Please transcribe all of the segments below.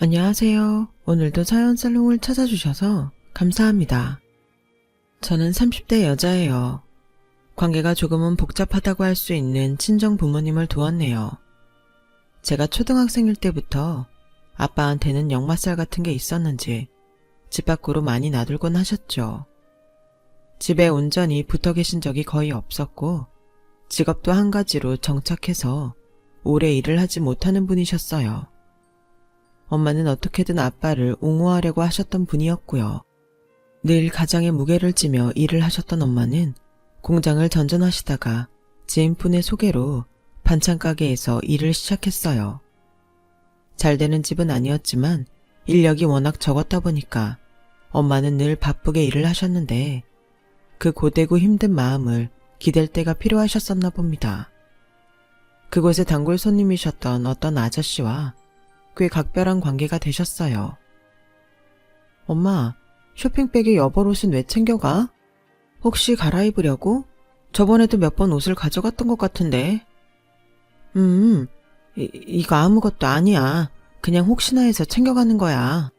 안녕하세요. 오늘도 사연 살롱을 찾아주셔서 감사합니다. 저는 30대 여자예요. 관계가 조금은 복잡하다고 할 수 있는 친정 부모님을 두었네요. 제가 초등학생일 때부터 아빠한테는 역마살 같은 게 있었는지 집 밖으로 많이 나들곤 하셨죠. 집에 온전히 붙어 계신 적이 거의 없었고 직업도 한 가지로 정착해서 오래 일을 하지 못하는 분이셨어요. 엄마는 어떻게든 아빠를 옹호하려고 하셨던 분이었고요. 늘 가장의 무게를 지며 일을 하셨던 엄마는 공장을 전전하시다가 지인분의 소개로 반찬 가게에서 일을 시작했어요. 잘 되는 집은 아니었지만 인력이 워낙 적었다 보니까 엄마는 늘 바쁘게 일을 하셨는데 그 고되고 힘든 마음을 기댈 때가 필요하셨었나 봅니다. 그곳에 단골 손님이셨던 어떤 아저씨와 꽤 각별한 관계가 되셨어요. 엄마, 쇼핑백에 여벌 옷은 왜 챙겨가? 혹시 갈아입으려고? 저번에도 몇 번 옷을 가져갔던 것 같은데. 이거 아무것도 아니야. 그냥 혹시나 해서 챙겨가는 거야.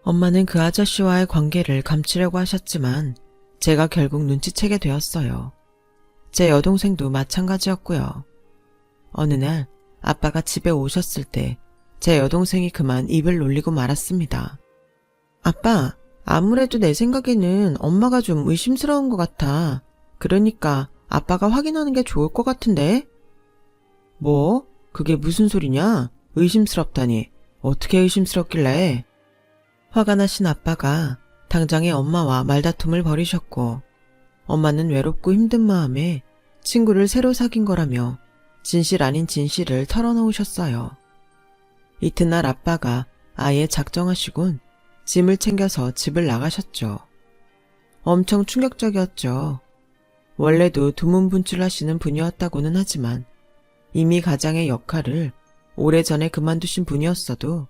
엄마는 그 아저씨와의 관계를 감추려고 하셨지만 제가 결국 눈치채게 되었어요. 제 여동생도 마찬가지였고요. 어느 날 아빠가 집에 오셨을 때 제 여동생이 그만 입을 놀리고 말았습니다. 아빠, 아무래도 내 생각에는 엄마가 좀 의심스러운 것 같아. 그러니까 아빠가 확인하는 게 좋을 것 같은데? 뭐? 그게 무슨 소리냐? 의심스럽다니. 어떻게 의심스럽길래? 화가 나신 아빠가 당장에 엄마와 말다툼을 벌이셨고 엄마는 외롭고 힘든 마음에 친구를 새로 사귄 거라며 진실 아닌 진실을 털어놓으셨어요. 이튿날 아빠가 아예 작정하시곤 짐을 챙겨서 집을 나가셨죠. 엄청 충격적이었죠. 원래도 두문분출하시는 분이었다고는 하지만 이미 가장의 역할을 오래전에 그만두신 분이었어도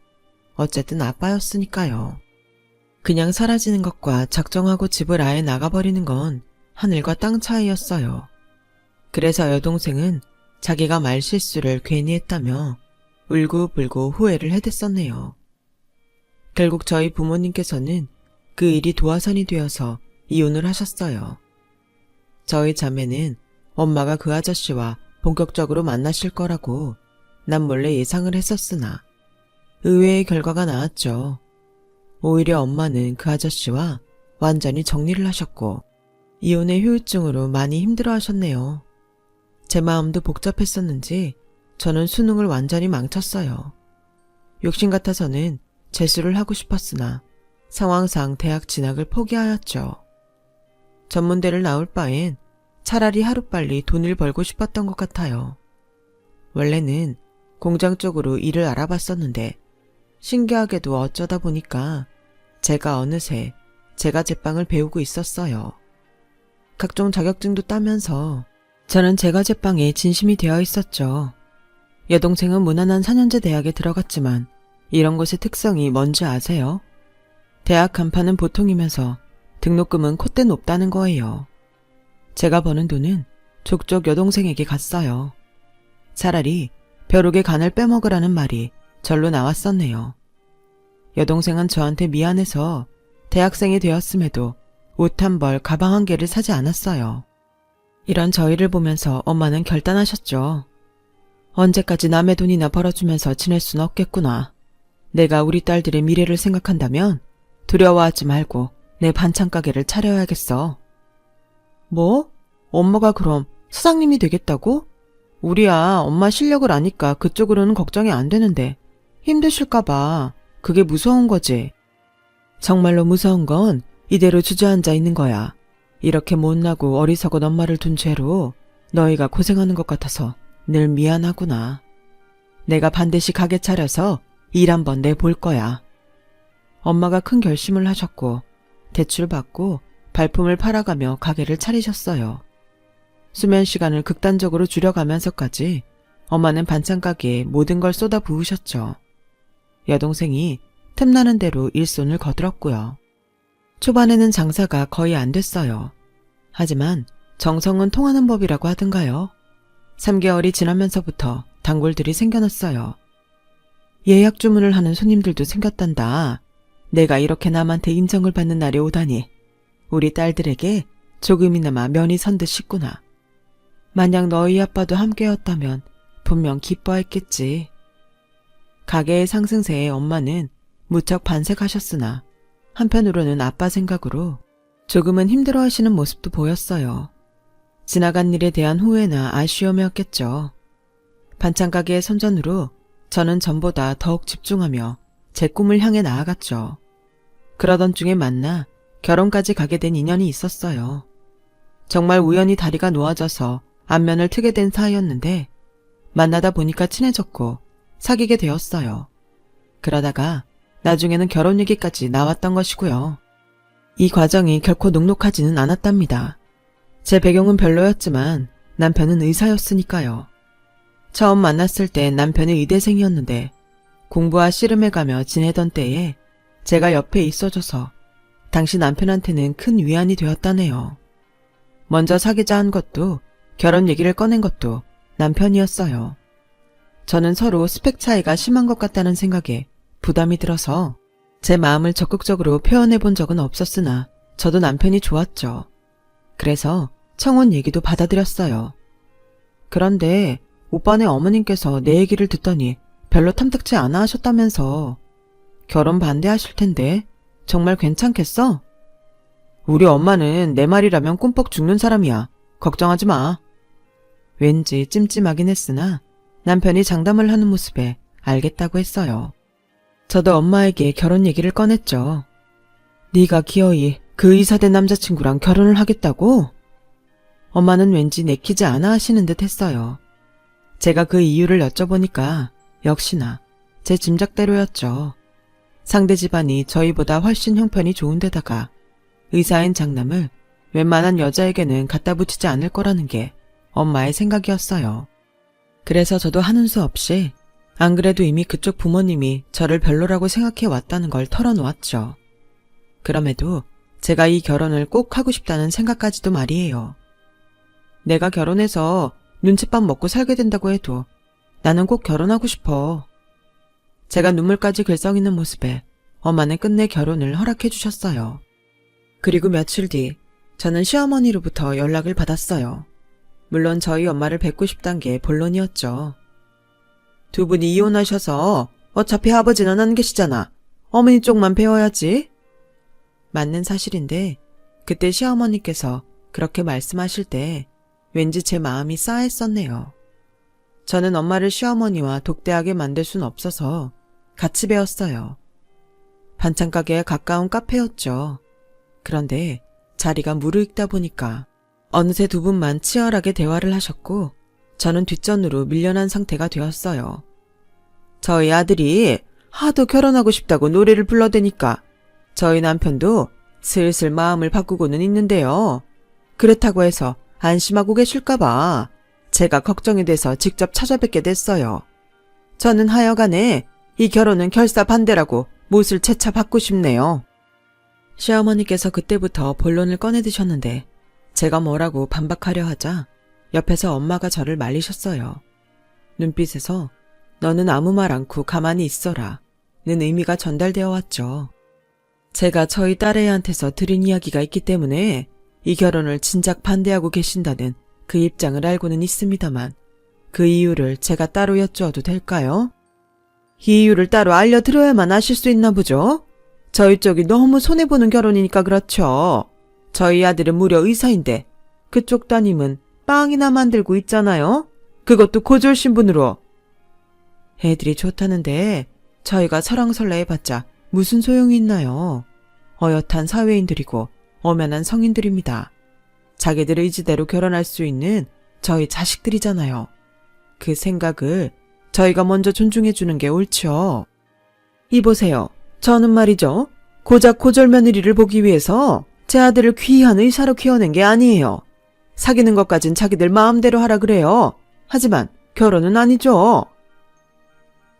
어쨌든 아빠였으니까요. 그냥 사라지는 것과 작정하고 집을 아예 나가버리는 건 하늘과 땅 차이였어요. 그래서 여동생은 자기가 말실수를 괜히 했다며 울고불고 후회를 해댔었네요. 결국 저희 부모님께서는 그 일이 도화선이 되어서 이혼을 하셨어요. 저희 자매는 엄마가 그 아저씨와 본격적으로 만나실 거라고 남몰래 예상을 했었으나 의외의 결과가 나왔죠. 오히려 엄마는 그 아저씨와 완전히 정리를 하셨고 이혼의 후유증으로 많이 힘들어하셨네요. 제 마음도 복잡했었는지 저는 수능을 완전히 망쳤어요. 욕심 같아서는 재수를 하고 싶었으나 상황상 대학 진학을 포기하였죠. 전문대를 나올 바엔 차라리 하루빨리 돈을 벌고 싶었던 것 같아요. 원래는 공장 쪽으로 일을 알아봤었는데 신기하게도 어쩌다 보니까 제가 어느새 제가 제빵을 배우고 있었어요. 각종 자격증도 따면서 저는 제가 제빵에 진심이 되어 있었죠. 여동생은 무난한 4년제 대학에 들어갔지만 이런 곳의 특성이 뭔지 아세요? 대학 간판은 보통이면서 등록금은 콧대 높다는 거예요. 제가 버는 돈은 족족 여동생에게 갔어요. 차라리 벼룩의 간을 빼먹으라는 말이 절로 나왔었네요. 여동생은 저한테 미안해서 대학생이 되었음에도 옷 한 벌, 가방 한 개를 사지 않았어요. 이런 저희를 보면서 엄마는 결단하셨죠. 언제까지 남의 돈이나 벌어주면서 지낼 순 없겠구나. 내가 우리 딸들의 미래를 생각한다면 두려워하지 말고 내 반찬 가게를 차려야겠어. 뭐? 엄마가 그럼 사장님이 되겠다고? 우리야 엄마 실력을 아니까 그쪽으로는 걱정이 안 되는데 힘드실까봐 그게 무서운 거지. 정말로 무서운 건 이대로 주저앉아 있는 거야. 이렇게 못나고 어리석은 엄마를 둔 죄로 너희가 고생하는 것 같아서 늘 미안하구나. 내가 반드시 가게 차려서 일 한번 내볼 거야. 엄마가 큰 결심을 하셨고 대출 받고 발품을 팔아가며 가게를 차리셨어요. 수면 시간을 극단적으로 줄여가면서까지 엄마는 반찬 가게에 모든 걸 쏟아 부으셨죠. 여동생이 틈나는 대로 일손을 거들었고요. 초반에는 장사가 거의 안 됐어요. 하지만 정성은 통하는 법이라고 하던가요. 3개월이 지나면서부터 단골들이 생겨났어요. 예약 주문을 하는 손님들도 생겼단다. 내가 이렇게 남한테 인정을 받는 날이 오다니 우리 딸들에게 조금이나마 면이 선 듯 싶구나. 만약 너희 아빠도 함께였다면 분명 기뻐했겠지. 가게의 상승세에 엄마는 무척 반색하셨으나 한편으로는 아빠 생각으로 조금은 힘들어하시는 모습도 보였어요. 지나간 일에 대한 후회나 아쉬움이었겠죠. 반찬 가게의 선전으로 저는 전보다 더욱 집중하며 제 꿈을 향해 나아갔죠. 그러던 중에 만나 결혼까지 가게 된 인연이 있었어요. 정말 우연히 다리가 놓아져서 안면을 트게 된 사이였는데 만나다 보니까 친해졌고 사귀게 되었어요. 그러다가 나중에는 결혼 얘기까지 나왔던 것이고요. 이 과정이 결코 녹록하지는 않았답니다. 제 배경은 별로였지만 남편은 의사였으니까요. 처음 만났을 때 남편이 의대생이었는데 공부와 씨름해 가며 지내던 때에 제가 옆에 있어줘서 당시 남편한테는 큰 위안이 되었다네요. 먼저 사귀자 한 것도 결혼 얘기를 꺼낸 것도 남편이었어요. 저는 서로 스펙 차이가 심한 것 같다는 생각에 부담이 들어서 제 마음을 적극적으로 표현해 본 적은 없었으나 저도 남편이 좋았죠. 그래서 청혼 얘기도 받아들였어요. 그런데 오빠네 어머님께서 내 얘기를 듣더니 별로 탐탁치 않아 하셨다면서. 결혼 반대하실 텐데 정말 괜찮겠어? 우리 엄마는 내 말이라면 꿈뻑 죽는 사람이야. 걱정하지 마. 왠지 찜찜하긴 했으나 남편이 장담을 하는 모습에 알겠다고 했어요. 저도 엄마에게 결혼 얘기를 꺼냈죠. 네가 기어이 그 의사된 남자친구랑 결혼을 하겠다고? 엄마는 왠지 내키지 않아 하시는 듯 했어요. 제가 그 이유를 여쭤보니까 역시나 제 짐작대로였죠. 상대 집안이 저희보다 훨씬 형편이 좋은 데다가 의사인 장남을 웬만한 여자에게는 갖다 붙이지 않을 거라는 게 엄마의 생각이었어요. 그래서 저도 하는 수 없이 안 그래도 이미 그쪽 부모님이 저를 별로라고 생각해 왔다는 걸 털어놓았죠. 그럼에도 제가 이 결혼을 꼭 하고 싶다는 생각까지도 말이에요. 내가 결혼해서 눈칫밥 먹고 살게 된다고 해도 나는 꼭 결혼하고 싶어. 제가 눈물까지 글썽이는 모습에 엄마는 끝내 결혼을 허락해 주셨어요. 그리고 며칠 뒤 저는 시어머니로부터 연락을 받았어요. 물론 저희 엄마를 뵙고 싶단 게 본론이었죠. 두 분이 이혼하셔서 어차피 아버지는 안 계시잖아. 어머니 쪽만 배워야지. 맞는 사실인데 그때 시어머니께서 그렇게 말씀하실 때 왠지 제 마음이 싸했었네요. 저는 엄마를 시어머니와 독대하게 만들 순 없어서 같이 배웠어요. 반찬 가게에 가까운 카페였죠. 그런데 자리가 무르익다 보니까 어느새 두 분만 치열하게 대화를 하셨고 저는 뒷전으로 밀려난 상태가 되었어요. 저희 아들이 하도 결혼하고 싶다고 노래를 불러대니까 저희 남편도 슬슬 마음을 바꾸고는 있는데요. 그렇다고 해서 안심하고 계실까봐 제가 걱정이 돼서 직접 찾아뵙게 됐어요. 저는 하여간에 이 결혼은 결사 반대라고 못을 채차 받고 싶네요. 시어머니께서 그때부터 본론을 꺼내드셨는데 제가 뭐라고 반박하려 하자 옆에서 엄마가 저를 말리셨어요. 눈빛에서 너는 아무 말 않고 가만히 있어라 는 의미가 전달되어 왔죠. 제가 저희 딸애한테서 들은 이야기가 있기 때문에 이 결혼을 진작 반대하고 계신다는 그 입장을 알고는 있습니다만 그 이유를 제가 따로 여쭈어도 될까요? 이 이유를 따로 알려드려야만 아실 수 있나 보죠? 저희 쪽이 너무 손해보는 결혼이니까 그렇죠. 저희 아들은 무려 의사인데 그쪽 따님은 빵이나 만들고 있잖아요. 그것도 고졸 신분으로. 애들이 좋다는데 저희가 설왕설래해봤자 무슨 소용이 있나요? 어엿한 사회인들이고 엄연한 성인들입니다. 자기들 의지대로 결혼할 수 있는 저희 자식들이잖아요. 그 생각을 저희가 먼저 존중해주는 게 옳죠. 이보세요. 저는 말이죠. 고작 고졸 며느리를 보기 위해서 제 아들을 귀한 의사로 키워낸 게 아니에요. 사귀는 것까진 자기들 마음대로 하라 그래요. 하지만 결혼은 아니죠.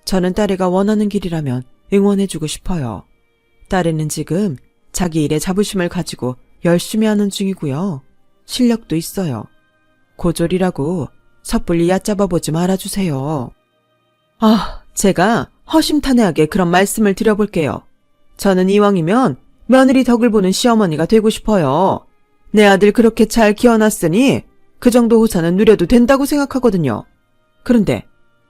저는 딸애가 원하는 길이라면 응원해주고 싶어요. 딸애는 지금 자기 일에 자부심을 가지고 열심히 하는 중이고요. 실력도 있어요. 고졸이라고 섣불리 얕잡아보지 말아주세요. 제가 허심탄회하게 그런 말씀을 드려볼게요. 저는 이왕이면 며느리 덕을 보는 시어머니가 되고 싶어요. 내 아들 그렇게 잘 키워놨으니 그 정도 호사는 누려도 된다고 생각하거든요. 그런데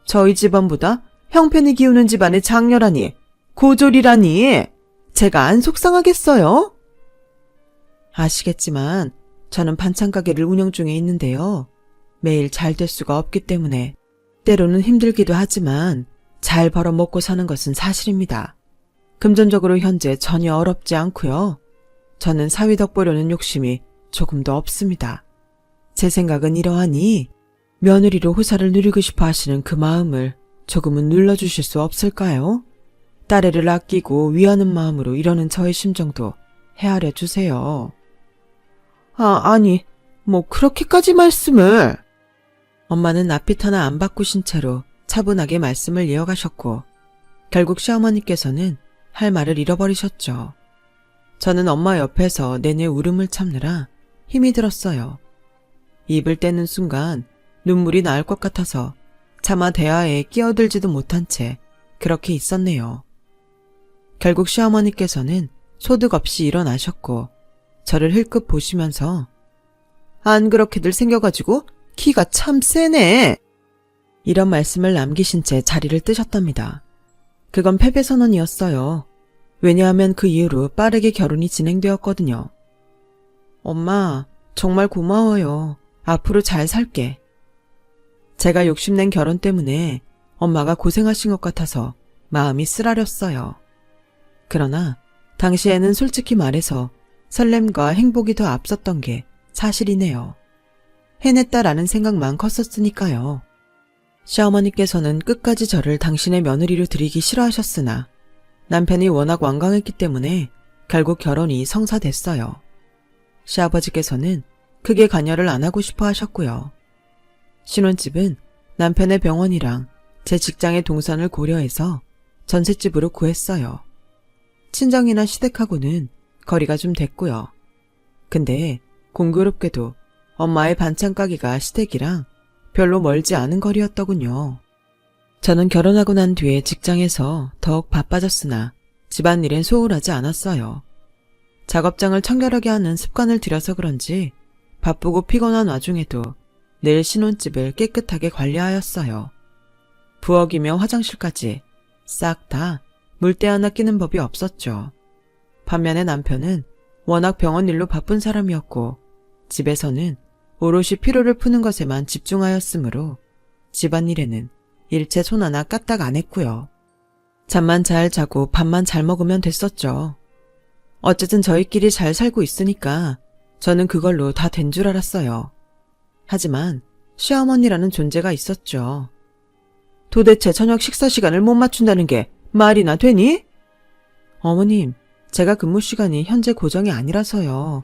저희 집안보다 형편이 기우는 집안의 장녀라니, 고졸이라니 제가 안 속상하겠어요? 아시겠지만 저는 반찬 가게를 운영 중에 있는데요. 매일 잘 될 수가 없기 때문에 때로는 힘들기도 하지만 잘 벌어먹고 사는 것은 사실입니다. 금전적으로 현재 전혀 어렵지 않고요. 저는 사위 덕 보려는 욕심이 조금도 없습니다. 제 생각은 이러하니 며느리로 호사를 누리고 싶어 하시는 그 마음을 조금은 눌러주실 수 없을까요? 딸애를 아끼고 위하는 마음으로 이러는 저의 심정도 헤아려 주세요. 아니, 뭐 그렇게까지 말씀을. 엄마는 낯빛 하나 안 바꾸신 채로 차분하게 말씀을 이어가셨고 결국 시어머니께서는 할 말을 잃어버리셨죠. 저는 엄마 옆에서 내내 울음을 참느라 힘이 들었어요. 입을 떼는 순간 눈물이 나올 것 같아서 차마 대화에 끼어들지도 못한 채 그렇게 있었네요. 결국 시어머니께서는 소득 없이 일어나셨고 저를 흘끗 보시면서 안 그렇게들 생겨가지고 키가 참 세네. 이런 말씀을 남기신 채 자리를 뜨셨답니다. 그건 패배선언이었어요. 왜냐하면 그 이후로 빠르게 결혼이 진행되었거든요. 엄마, 정말 고마워요. 앞으로 잘 살게. 제가 욕심낸 결혼 때문에 엄마가 고생하신 것 같아서 마음이 쓰라렸어요. 그러나 당시에는 솔직히 말해서 설렘과 행복이 더 앞섰던 게 사실이네요. 해냈다라는 생각만 컸었으니까요. 시어머니께서는 끝까지 저를 당신의 며느리로 들이기 싫어하셨으나 남편이 워낙 완강했기 때문에 결국 결혼이 성사됐어요. 시아버지께서는 크게 관여를 안 하고 싶어 하셨고요. 신혼집은 남편의 병원이랑 제 직장의 동선을 고려해서 전셋집으로 구했어요. 친정이나 시댁하고는 거리가 좀 됐고요. 근데 공교롭게도 엄마의 반찬 가게가 시댁이랑 별로 멀지 않은 거리였더군요. 저는 결혼하고 난 뒤에 직장에서 더욱 바빠졌으나 집안일엔 소홀하지 않았어요. 작업장을 청결하게 하는 습관을 들여서 그런지 바쁘고 피곤한 와중에도 늘 신혼집을 깨끗하게 관리하였어요. 부엌이며 화장실까지 싹 다 물때 하나 끼는 법이 없었죠. 반면에 남편은 워낙 병원 일로 바쁜 사람이었고 집에서는 오롯이 피로를 푸는 것에만 집중하였으므로 집안일에는 일체 손 하나 까딱 안 했고요. 잠만 잘 자고 밥만 잘 먹으면 됐었죠. 어쨌든 저희끼리 잘 살고 있으니까 저는 그걸로 다 된 줄 알았어요. 하지만 시어머니라는 존재가 있었죠. 도대체 저녁 식사 시간을 못 맞춘다는 게 말이나 되니? 어머님, 제가 근무 시간이 현재 고정이 아니라서요.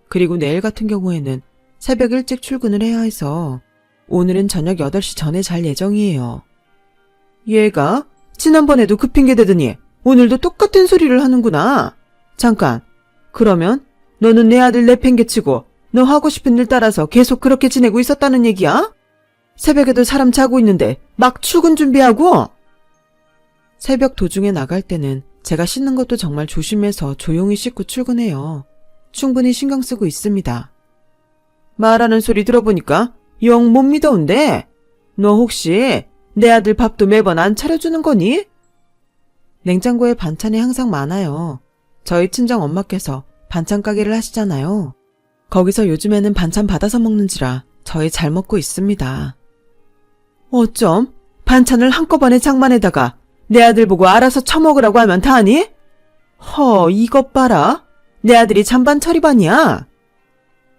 그리고 내일 같은 경우에는 새벽 일찍 출근을 해야 해서 오늘은 저녁 8시 전에 잘 예정이에요. 얘가 지난번에도 그 핑계 대더니 오늘도 똑같은 소리를 하는구나. 잠깐, 그러면 너는 내 아들 내팽개치고 너 하고 싶은 일 따라서 계속 그렇게 지내고 있었다는 얘기야? 새벽에도 사람 자고 있는데 막 출근 준비하고? 새벽 도중에 나갈 때는 제가 씻는 것도 정말 조심해서 조용히 씻고 출근해요. 충분히 신경 쓰고 있습니다. 말하는 소리 들어보니까 영 못 믿어온데 너 혹시 내 아들 밥도 매번 안 차려주는 거니? 냉장고에 반찬이 항상 많아요. 저희 친정 엄마께서 반찬 가게를 하시잖아요. 거기서 요즘에는 반찬 받아서 먹는지라 저희 잘 먹고 있습니다. 어쩜 반찬을 한꺼번에 장만에다가 내 아들 보고 알아서 처먹으라고 하면 다니? 이것 봐라. 내 아들이 잔반 처리반이야.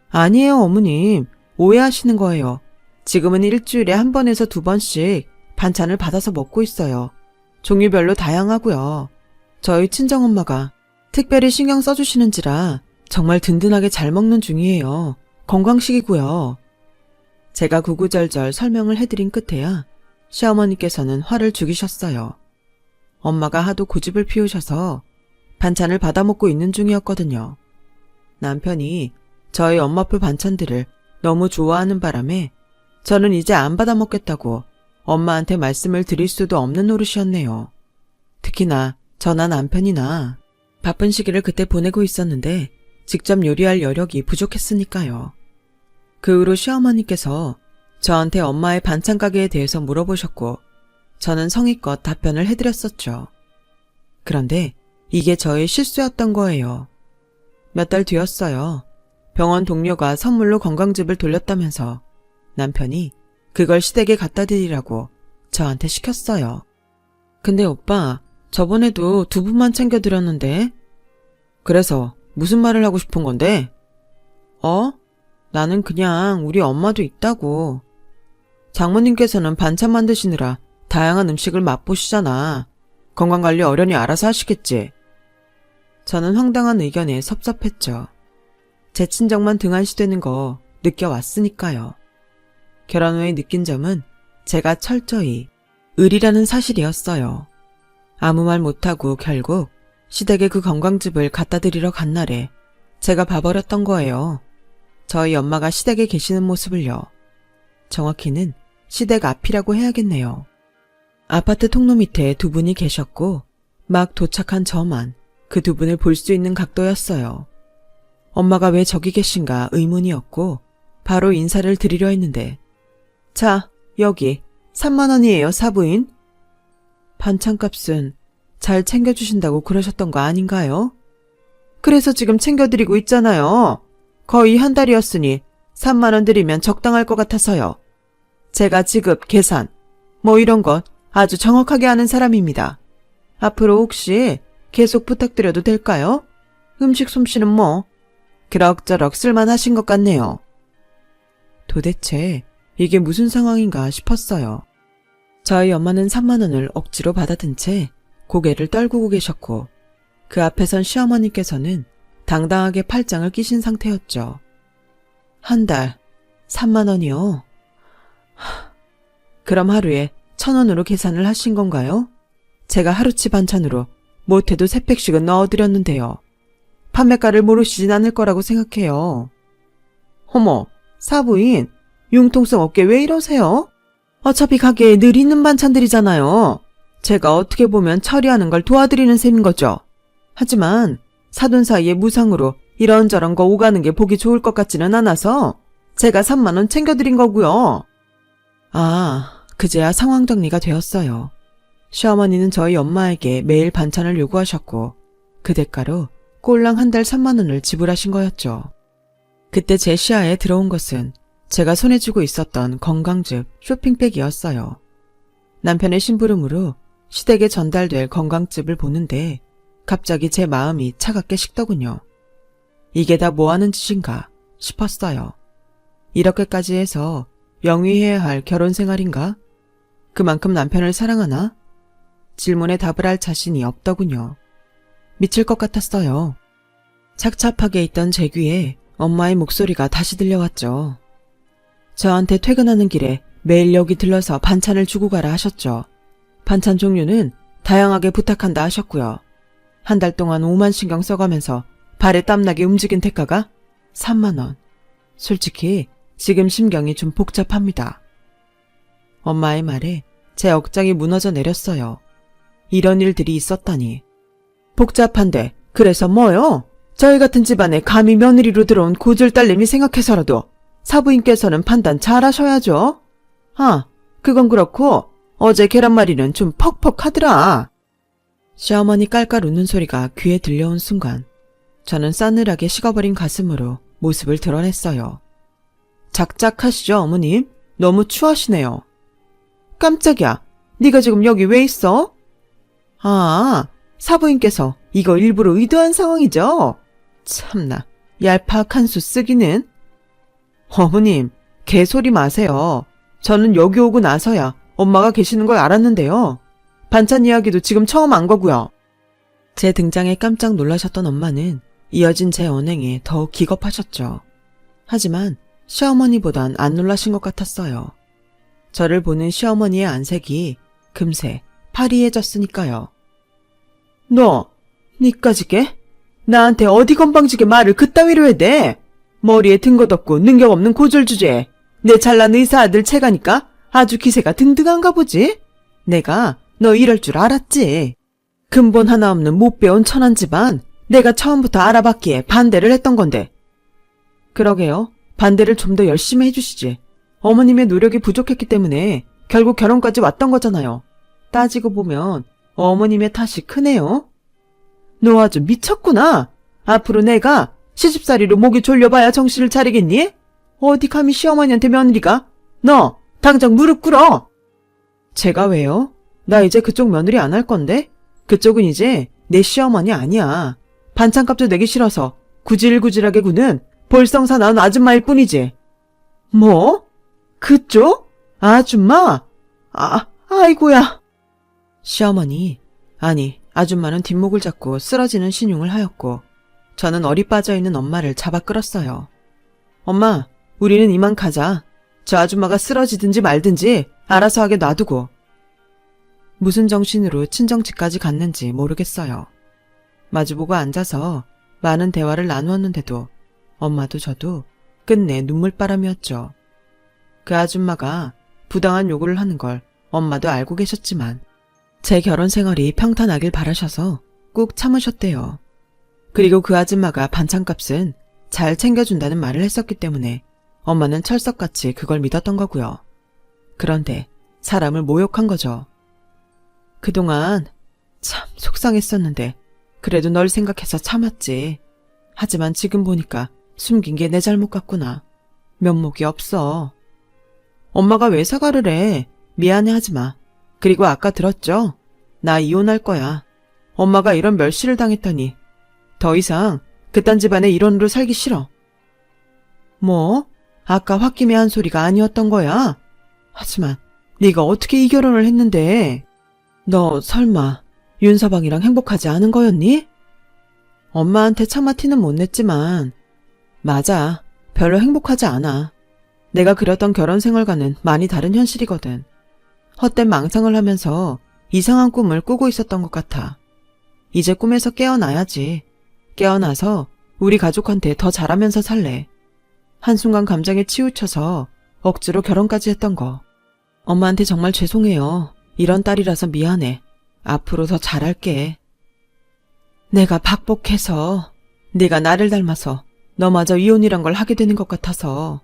아니에요, 어머님. 오해하시는 거예요. 지금은 일주일에 1번에서 2번씩 반찬을 받아서 먹고 있어요. 종류별로 다양하고요. 저희 친정엄마가 특별히 신경 써주시는지라 정말 든든하게 잘 먹는 중이에요. 건강식이고요. 제가 구구절절 설명을 해드린 끝에야 시어머니께서는 화를 죽이셨어요. 엄마가 하도 고집을 피우셔서 반찬을 받아 먹고 있는 중이었거든요. 남편이 저희 엄마표 반찬들을 너무 좋아하는 바람에 저는 이제 안 받아 먹겠다고 엄마한테 말씀을 드릴 수도 없는 노릇이었네요. 특히나 저나 남편이나 바쁜 시기를 그때 보내고 있었는데 직접 요리할 여력이 부족했으니까요. 그 후로 시어머니께서 저한테 엄마의 반찬 가게에 대해서 물어보셨고 저는 성의껏 답변을 해드렸었죠. 그런데 이게 저의 실수였던 거예요. 몇 달 뒤였어요. 병원 동료가 선물로 건강즙을 돌렸다면서 남편이 그걸 시댁에 갖다 드리라고 저한테 시켰어요. 근데 오빠, 저번에도 두부만 챙겨드렸는데? 그래서 무슨 말을 하고 싶은 건데? 나는 그냥 우리 엄마도 있다고. 장모님께서는 반찬 만드시느라 다양한 음식을 맛보시잖아. 건강관리 어련히 알아서 하시겠지. 저는 황당한 의견에 섭섭했죠. 제 친정만 등한시되는 거 느껴왔으니까요. 결혼 후에 느낀 점은 제가 철저히 을이라는 사실이었어요. 아무 말 못하고 결국 시댁에 그 건강즙을 갖다 드리러 간 날에 제가 봐버렸던 거예요. 저희 엄마가 시댁에 계시는 모습을요. 정확히는 시댁 앞이라고 해야겠네요. 아파트 통로 밑에 두 분이 계셨고 막 도착한 저만 그 두 분을 볼 수 있는 각도였어요. 엄마가 왜 저기 계신가 의문이었고 바로 인사를 드리려 했는데 자, 여기 3만 원이에요, 사부인. 반찬값은 잘 챙겨주신다고 그러셨던 거 아닌가요? 그래서 지금 챙겨드리고 있잖아요. 거의 한 달이었으니 3만 원 드리면 적당할 것 같아서요. 제가 지급, 계산, 뭐 이런 것 아주 정확하게 하는 사람입니다. 앞으로 혹시 계속 부탁드려도 될까요? 음식 솜씨는 뭐 그럭저럭 쓸만하신 것 같네요. 도대체 이게 무슨 상황인가 싶었어요. 저희 엄마는 3만 원을 억지로 받아든 채 고개를 떨구고 계셨고 그 앞에 선 시어머니께서는 당당하게 팔짱을 끼신 상태였죠. 한 달 3만 원이요? 그럼 하루에 1,000원으로 계산을 하신 건가요? 제가 하루치 반찬으로 못해도 3팩씩은 넣어드렸는데요. 판매가를 모르시진 않을 거라고 생각해요. 어머, 사부인, 융통성 없게 왜 이러세요? 어차피 가게에 늘 있는 반찬들이잖아요. 제가 어떻게 보면 처리하는 걸 도와드리는 셈인 거죠. 하지만 사돈 사이에 무상으로 이런저런 거 오가는 게 보기 좋을 것 같지는 않아서 제가 3만 원 챙겨드린 거고요. 그제야 상황 정리가 되었어요. 시어머니는 저희 엄마에게 매일 반찬을 요구하셨고 그 대가로 꼴랑 한 달 3만 원을 지불하신 거였죠. 그때 제 시야에 들어온 것은 제가 손에 쥐고 있었던 건강즙 쇼핑백이었어요. 남편의 심부름으로 시댁에 전달될 건강즙을 보는데 갑자기 제 마음이 차갑게 식더군요. 이게 다 뭐하는 짓인가 싶었어요. 이렇게까지 해서 영위해야 할 결혼 생활인가? 그만큼 남편을 사랑하나? 질문에 답을 할 자신이 없더군요. 미칠 것 같았어요. 착잡하게 있던 제 귀에 엄마의 목소리가 다시 들려왔죠. 저한테 퇴근하는 길에 매일 여기 들러서 반찬을 주고 가라 하셨죠. 반찬 종류는 다양하게 부탁한다 하셨고요. 한 달 동안 오만 신경 써가면서 발에 땀나게 움직인 대가가 3만 원. 솔직히 지금 심경이 좀 복잡합니다. 엄마의 말에 제 억장이 무너져 내렸어요. 이런 일들이 있었다니. 복잡한데 그래서 뭐요? 저희 같은 집안에 감히 며느리로 들어온 고졸 딸내미 생각해서라도 사부인께서는 판단 잘 하셔야죠. 그건 그렇고 어제 계란말이는 좀 퍽퍽하더라. 시어머니 깔깔 웃는 소리가 귀에 들려온 순간 저는 싸늘하게 식어버린 가슴으로 모습을 드러냈어요. 작작하시죠, 어머님? 너무 추하시네요. 깜짝이야. 네가 지금 여기 왜 있어? 사부인께서 이거 일부러 의도한 상황이죠? 참나, 얄팍한 수 쓰기는. 어머님, 개소리 마세요. 저는 여기 오고 나서야 엄마가 계시는 걸 알았는데요. 반찬 이야기도 지금 처음 안 거고요. 제 등장에 깜짝 놀라셨던 엄마는 이어진 제 언행에 더욱 기겁하셨죠. 하지만 시어머니보단 안 놀라신 것 같았어요. 저를 보는 시어머니의 안색이 금세 파리해졌으니까요. 너, 니까지게? 나한테 어디 건방지게 말을 그따위로 해대? 머리에 든 것 없고 능력 없는 고졸 주제에 내 잘난 의사 아들 채가니까 아주 기세가 등등한가 보지? 내가 너 이럴 줄 알았지. 근본 하나 없는 못 배운 천한 집안, 내가 처음부터 알아봤기에 반대를 했던 건데. 그러게요. 반대를 좀 더 열심히 해주시지. 어머님의 노력이 부족했기 때문에 결국 결혼까지 왔던 거잖아요. 따지고 보면 어머님의 탓이 크네요. 너 아주 미쳤구나. 앞으로 내가 시집살이로 목이 졸려봐야 정신을 차리겠니? 어디 감히 시어머니한테 며느리가? 너 당장 무릎 꿇어. 제가 왜요? 나 이제 그쪽 며느리 안 할 건데? 그쪽은 이제 내 시어머니 아니야. 반찬값도 내기 싫어서 구질구질하게 구는 볼성사 나온 아줌마일 뿐이지. 뭐? 그쪽? 아줌마? 아이고야. 시어머니, 아니 아줌마는 뒷목을 잡고 쓰러지는 신용을 하였고 저는 어리 빠져있는 엄마를 잡아 끌었어요. 엄마, 우리는 이만 가자. 저 아줌마가 쓰러지든지 말든지 알아서 하게 놔두고. 무슨 정신으로 친정집까지 갔는지 모르겠어요. 마주보고 앉아서 많은 대화를 나누었는데도 엄마도 저도 끝내 눈물바람이었죠. 그 아줌마가 부당한 요구를 하는 걸 엄마도 알고 계셨지만 제 결혼 생활이 평탄하길 바라셔서 꾹 참으셨대요. 그리고 그 아줌마가 반찬값은 잘 챙겨준다는 말을 했었기 때문에 엄마는 철석같이 그걸 믿었던 거고요. 그런데 사람을 모욕한 거죠. 그동안 참 속상했었는데 그래도 널 생각해서 참았지. 하지만 지금 보니까 숨긴 게 내 잘못 같구나. 면목이 없어. 엄마가 왜 사과를 해? 미안해 하지 마. 그리고 아까 들었죠? 나 이혼할 거야. 엄마가 이런 멸시를 당했더니 더 이상 그딴 집안의 일원으로 살기 싫어. 뭐? 아까 홧김에 한 소리가 아니었던 거야? 하지만 네가 어떻게 이 결혼을 했는데? 너 설마 윤서방이랑 행복하지 않은 거였니? 엄마한테 차마 티는 못 냈지만 맞아. 별로 행복하지 않아. 내가 그렸던 결혼 생활과는 많이 다른 현실이거든. 헛된 망상을 하면서 이상한 꿈을 꾸고 있었던 것 같아. 이제 꿈에서 깨어나야지. 깨어나서 우리 가족한테 더 잘하면서 살래. 한순간 감정에 치우쳐서 억지로 결혼까지 했던 거. 엄마한테 정말 죄송해요. 이런 딸이라서 미안해. 앞으로 더 잘할게. 내가 박복해서 네가 나를 닮아서 너마저 이혼이란 걸 하게 되는 것 같아서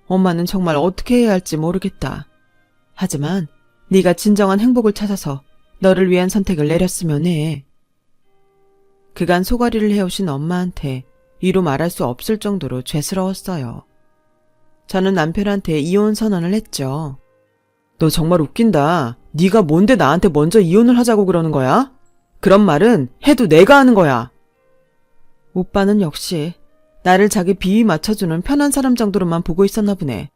엄마는 정말 어떻게 해야 할지 모르겠다. 하지만 네가 진정한 행복을 찾아서 너를 위한 선택을 내렸으면 해. 그간 소가리를 해오신 엄마한테 이루 말할 수 없을 정도로 죄스러웠어요. 저는 남편한테 이혼 선언을 했죠. 너 정말 웃긴다. 네가 뭔데 나한테 먼저 이혼을 하자고 그러는 거야? 그런 말은 해도 내가 하는 거야. 오빠는 역시 나를 자기 비위 맞춰주는 편한 사람 정도로만 보고 있었나 보네.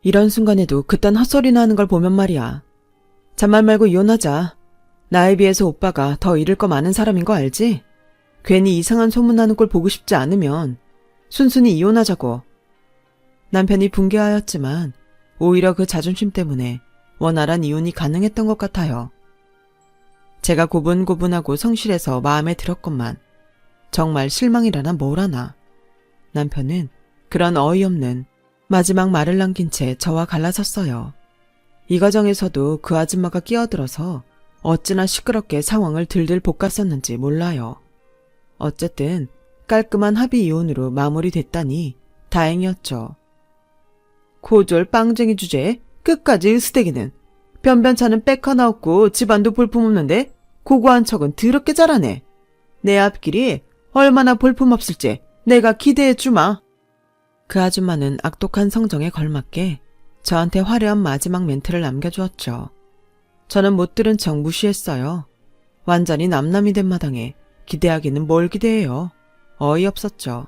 이런 순간에도 그딴 헛소리나 하는 걸 보면 말이야. 잔말 말고 이혼하자. 나에 비해서 오빠가 더 잃을 거 많은 사람인 거 알지? 괜히 이상한 소문나는 꼴 보고 싶지 않으면 순순히 이혼하자고. 남편이 붕괴하였지만 오히려 그 자존심 때문에 원활한 이혼이 가능했던 것 같아요. 제가 고분고분하고 성실해서 마음에 들었건만 정말 실망이라나 뭘하나. 남편은 그런 어이없는 마지막 말을 남긴 채 저와 갈라섰어요. 이 과정에서도 그 아줌마가 끼어들어서 어찌나 시끄럽게 상황을 들들 볶았었는지 몰라요. 어쨌든 깔끔한 합의 이혼으로 마무리됐다니 다행이었죠. 고졸 빵쟁이 주제에 끝까지 으스대기는. 변변찮은 빽 하나 없고 집안도 볼품없는데 고고한 척은 더럽게 잘하네. 내 앞길이 얼마나 볼품없을지 내가 기대해주마. 그 아줌마는 악독한 성정에 걸맞게 저한테 화려한 마지막 멘트를 남겨주었죠. 저는 못 들은 척 무시했어요. 완전히 남남이 된 마당에 기대하기는 뭘 기대해요. 어이없었죠.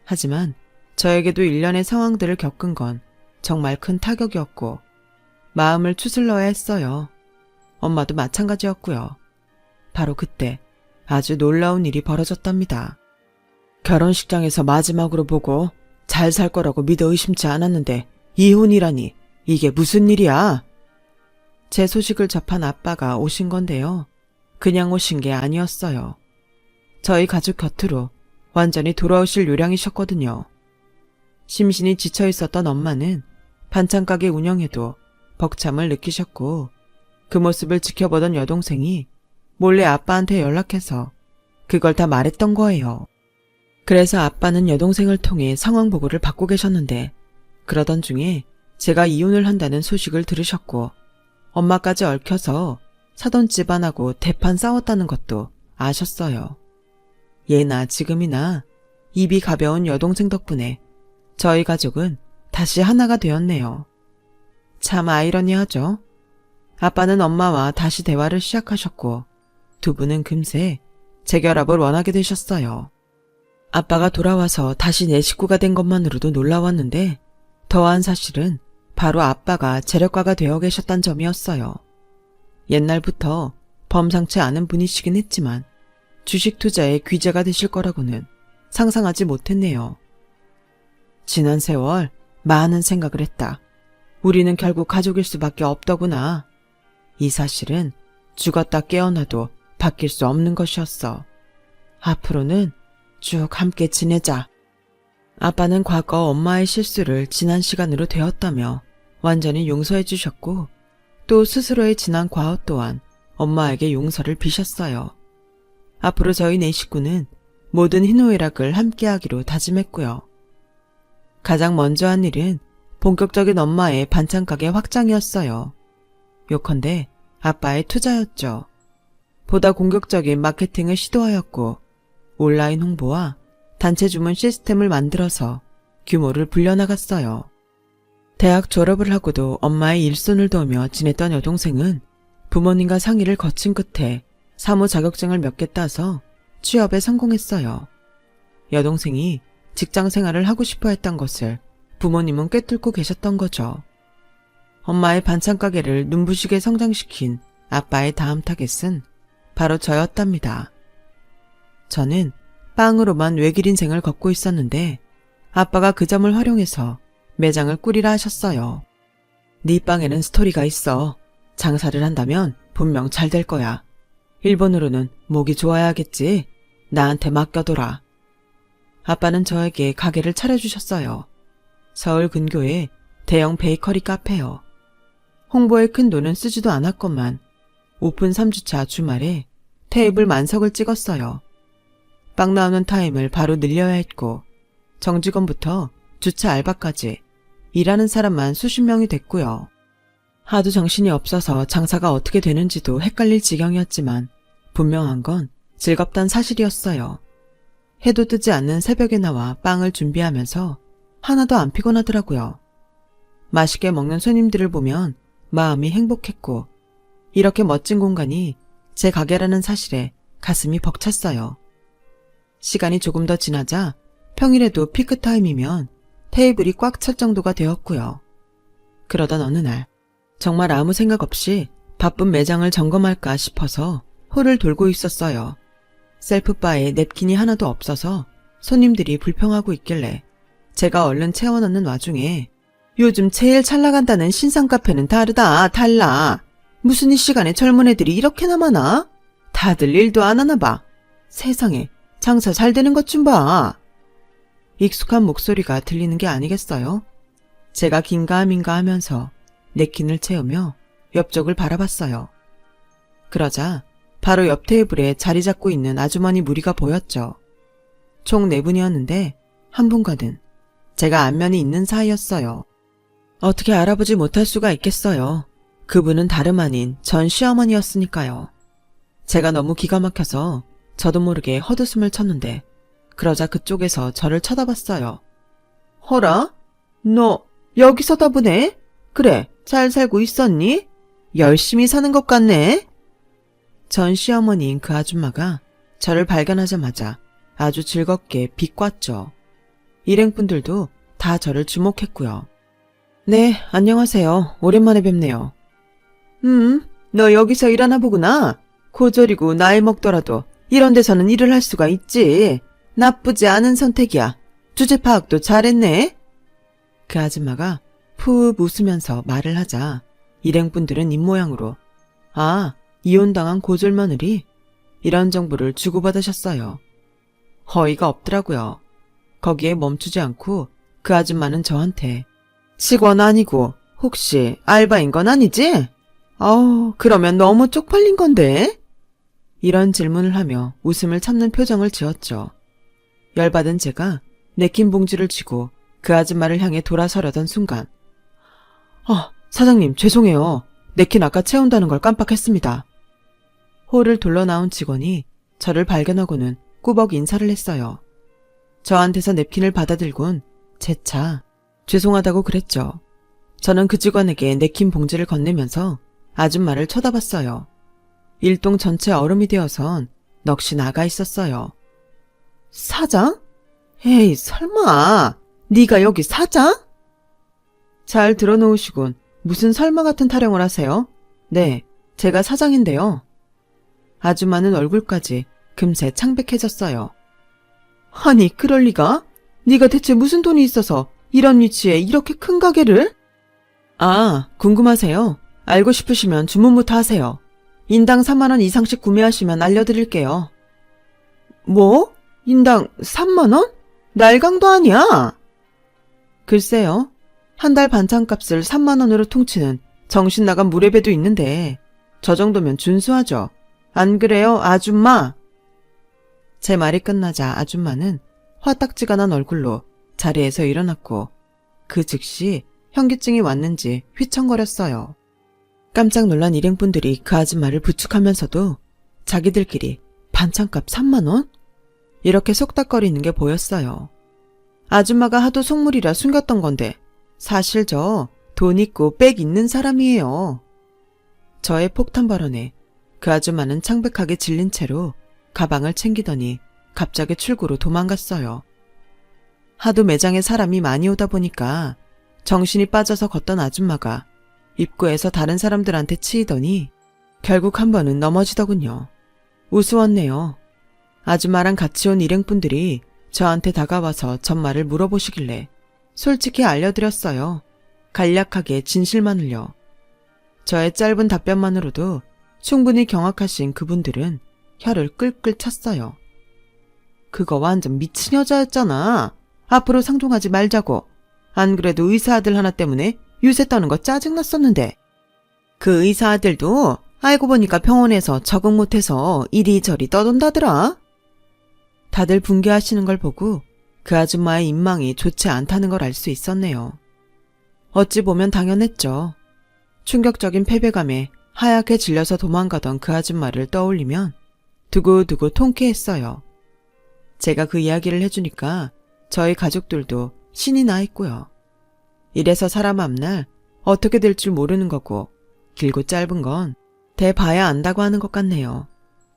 하지만 저에게도 일련의 상황들을 겪은 건 정말 큰 타격이었고 마음을 추슬러야 했어요. 엄마도 마찬가지였고요. 바로 그때 아주 놀라운 일이 벌어졌답니다. 결혼식장에서 마지막으로 보고 잘 살 거라고 믿어 의심치 않았는데 이혼이라니 이게 무슨 일이야? 제 소식을 접한 아빠가 오신 건데요. 그냥 오신 게 아니었어요. 저희 가족 곁으로 완전히 돌아오실 요량이셨거든요. 심신이 지쳐 있었던 엄마는 반찬가게 운영에도 벅참을 느끼셨고 그 모습을 지켜보던 여동생이 몰래 아빠한테 연락해서 그걸 다 말했던 거예요. 그래서 아빠는 여동생을 통해 상황 보고를 받고 계셨는데 그러던 중에 제가 이혼을 한다는 소식을 들으셨고 엄마까지 얽혀서 사돈 집안하고 대판 싸웠다는 것도 아셨어요. 예나 지금이나 입이 가벼운 여동생 덕분에 저희 가족은 다시 하나가 되었네요. 참 아이러니하죠. 아빠는 엄마와 다시 대화를 시작하셨고 두 분은 금세 재결합을 원하게 되셨어요. 아빠가 돌아와서 다시 내 식구가 된 것만으로도 놀라웠는데 더한 사실은 바로 아빠가 재력가가 되어 계셨단 점이었어요. 옛날부터 범상치 않은 분이시긴 했지만 주식 투자에 귀재가 되실 거라고는 상상하지 못했네요. 지난 세월 많은 생각을 했다. 우리는 결국 가족일 수밖에 없더구나. 이 사실은 죽었다 깨어나도 바뀔 수 없는 것이었어. 앞으로는 쭉 함께 지내자. 아빠는 과거 엄마의 실수를 지난 시간으로 되었다며 완전히 용서해 주셨고 또 스스로의 지난 과오 또한 엄마에게 용서를 비셨어요. 앞으로 저희 네 식구는 모든 희노애락을 함께하기로 다짐했고요. 가장 먼저 한 일은 본격적인 엄마의 반찬 가게 확장이었어요. 요컨대 아빠의 투자였죠. 보다 공격적인 마케팅을 시도하였고 온라인 홍보와 단체 주문 시스템을 만들어서 규모를 불려나갔어요. 대학 졸업을 하고도 엄마의 일손을 도우며 지냈던 여동생은 부모님과 상의를 거친 끝에 사무 자격증을 몇 개 따서 취업에 성공했어요. 여동생이 직장 생활을 하고 싶어 했던 것을 부모님은 꿰뚫고 계셨던 거죠. 엄마의 반찬 가게를 눈부시게 성장시킨 아빠의 다음 타겟은 바로 저였답니다. 저는 빵으로만 외길 인생을 걷고 있었는데 아빠가 그 점을 활용해서 매장을 꾸리라 하셨어요. 네 빵에는 스토리가 있어. 장사를 한다면 분명 잘 될 거야. 일본으로는 목이 좋아야겠지. 나한테 맡겨둬라. 아빠는 저에게 가게를 차려주셨어요. 서울 근교에 대형 베이커리 카페요. 홍보에 큰 돈은 쓰지도 않았건만 오픈 3주차 주말에 테이블 만석을 찍었어요. 빵 나오는 타임을 바로 늘려야 했고 정직원부터 주차 알바까지 일하는 사람만 수십 명이 됐고요. 하도 정신이 없어서 장사가 어떻게 되는지도 헷갈릴 지경이었지만 분명한 건 즐겁단 사실이었어요. 해도 뜨지 않는 새벽에 나와 빵을 준비하면서 하나도 안 피곤하더라고요. 맛있게 먹는 손님들을 보면 마음이 행복했고 이렇게 멋진 공간이 제 가게라는 사실에 가슴이 벅찼어요. 시간이 조금 더 지나자 평일에도 피크타임이면 테이블이 꽉 찰 정도가 되었고요. 그러던 어느 날 정말 아무 생각 없이 바쁜 매장을 점검할까 싶어서 홀을 돌고 있었어요. 셀프바에 냅킨이 하나도 없어서 손님들이 불평하고 있길래 제가 얼른 채워넣는 와중에 요즘 제일 잘 나간다는 신상 카페는 다르다 달라. 무슨 이 시간에 젊은 애들이 이렇게나 많아? 다들 일도 안 하나 봐. 세상에 장사 잘 되는 것 좀 봐. 익숙한 목소리가 들리는 게 아니겠어요? 제가 긴가민가 하면서 냅킨을 채우며 옆쪽을 바라봤어요. 그러자 바로 옆 테이블에 자리 잡고 있는 아주머니 무리가 보였죠. 총 4분이었는데 한 분과는 제가 안면이 있는 사이였어요. 어떻게 알아보지 못할 수가 있겠어요. 그분은 다름 아닌 전 시어머니였으니까요. 제가 너무 기가 막혀서 저도 모르게 헛웃음을 쳤는데 그러자 그쪽에서 저를 쳐다봤어요. 허라? 너 여기서다 보네? 그래, 잘 살고 있었니? 열심히 사는 것 같네? 전 시어머니인 그 아줌마가 저를 발견하자마자 아주 즐겁게 비꼬았죠. 일행분들도 다 저를 주목했고요. 네, 안녕하세요. 오랜만에 뵙네요. 너 여기서 일하나 보구나. 고졸이고 나이 먹더라도 이런 데서는 일을 할 수가 있지. 나쁘지 않은 선택이야. 주제 파악도 잘했네. 그 아줌마가 푸 웃으면서 말을 하자 일행분들은 입모양으로 아, 이혼당한 고졸 며느리? 이런 정보를 주고받으셨어요. 허위가 없더라고요. 거기에 멈추지 않고 그 아줌마는 저한테 직원 아니고 혹시 알바인 건 아니지? 그러면 너무 쪽팔린 건데? 이런 질문을 하며 웃음을 참는 표정을 지었죠. 열받은 제가 냅킨 봉지를 쥐고 그 아줌마를 향해 돌아서려던 순간 사장님 죄송해요. 냅킨 아까 채운다는 걸 깜빡했습니다. 홀을 둘러 나온 직원이 저를 발견하고는 꾸벅 인사를 했어요. 저한테서 냅킨을 받아들곤 재차 죄송하다고 그랬죠. 저는 그 직원에게 냅킨 봉지를 건네면서 아줌마를 쳐다봤어요. 일동 전체 얼음이 되어선 넋이 나가 있었어요. 사장? 에이 설마 네가 여기 사장? 잘 들어놓으시군. 무슨 설마 같은 타령을 하세요? 네, 제가 사장인데요. 아줌마는 얼굴까지 금세 창백해졌어요. 아니 그럴 리가? 네가 대체 무슨 돈이 있어서 이런 위치에 이렇게 큰 가게를? 궁금하세요? 알고 싶으시면 주문부터 하세요. 인당 3만 원 이상씩 구매하시면 알려드릴게요. 뭐? 인당 3만 원? 날강도 아니야? 글쎄요. 한 달 반찬값을 3만 원으로 퉁치는 정신 나간 무례배도 있는데 저 정도면 준수하죠. 안 그래요, 아줌마? 제 말이 끝나자 아줌마는 화딱지가 난 얼굴로 자리에서 일어났고 그 즉시 현기증이 왔는지 휘청거렸어요. 깜짝 놀란 일행분들이 그 아줌마를 부축하면서도 자기들끼리 반찬값 3만 원? 이렇게 속닥거리는 게 보였어요. 아줌마가 하도 속물이라 숨겼던 건데 사실 저 돈 있고 백 있는 사람이에요. 저의 폭탄 발언에 그 아줌마는 창백하게 질린 채로 가방을 챙기더니 갑자기 출구로 도망갔어요. 하도 매장에 사람이 많이 오다 보니까 정신이 빠져서 걷던 아줌마가 입구에서 다른 사람들한테 치이더니 결국 한 번은 넘어지더군요. 우스웠네요. 아줌마랑 같이 온 일행분들이 저한테 다가와서 전말을 물어보시길래 솔직히 알려드렸어요. 간략하게 진실만을요. 저의 짧은 답변만으로도 충분히 경악하신 그분들은 혀를 끌끌 찼어요. 그거 완전 미친 여자였잖아. 앞으로 상종하지 말자고. 안 그래도 의사 아들 하나 때문에 유세 떠는 거 짜증났었는데. 그 의사 아들도 알고 보니까 병원에서 적응 못해서 이리저리 떠돈다더라. 다들 붕괴하시는 걸 보고 그 아줌마의 인망이 좋지 않다는 걸 알 수 있었네요. 어찌 보면 당연했죠. 충격적인 패배감에 하얗게 질려서 도망가던 그 아줌마를 떠올리면 두고두고 통쾌했어요. 제가 그 이야기를 해주니까 저희 가족들도 신이 나 있고요. 이래서 사람 앞날 어떻게 될 줄 모르는 거고 길고 짧은 건 대봐야 안다고 하는 것 같네요.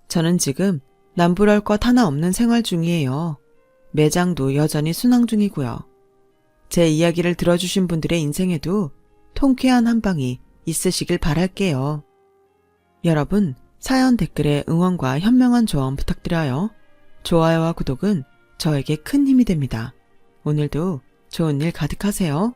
저는 지금 남부럴 것 하나 없는 생활 중이에요. 매장도 여전히 순항 중이고요. 제 이야기를 들어주신 분들의 인생에도 통쾌한 한 방이 있으시길 바랄게요. 여러분, 사연 댓글에 응원과 현명한 조언 부탁드려요. 좋아요와 구독은 저에게 큰 힘이 됩니다. 오늘도 좋은 일 가득하세요.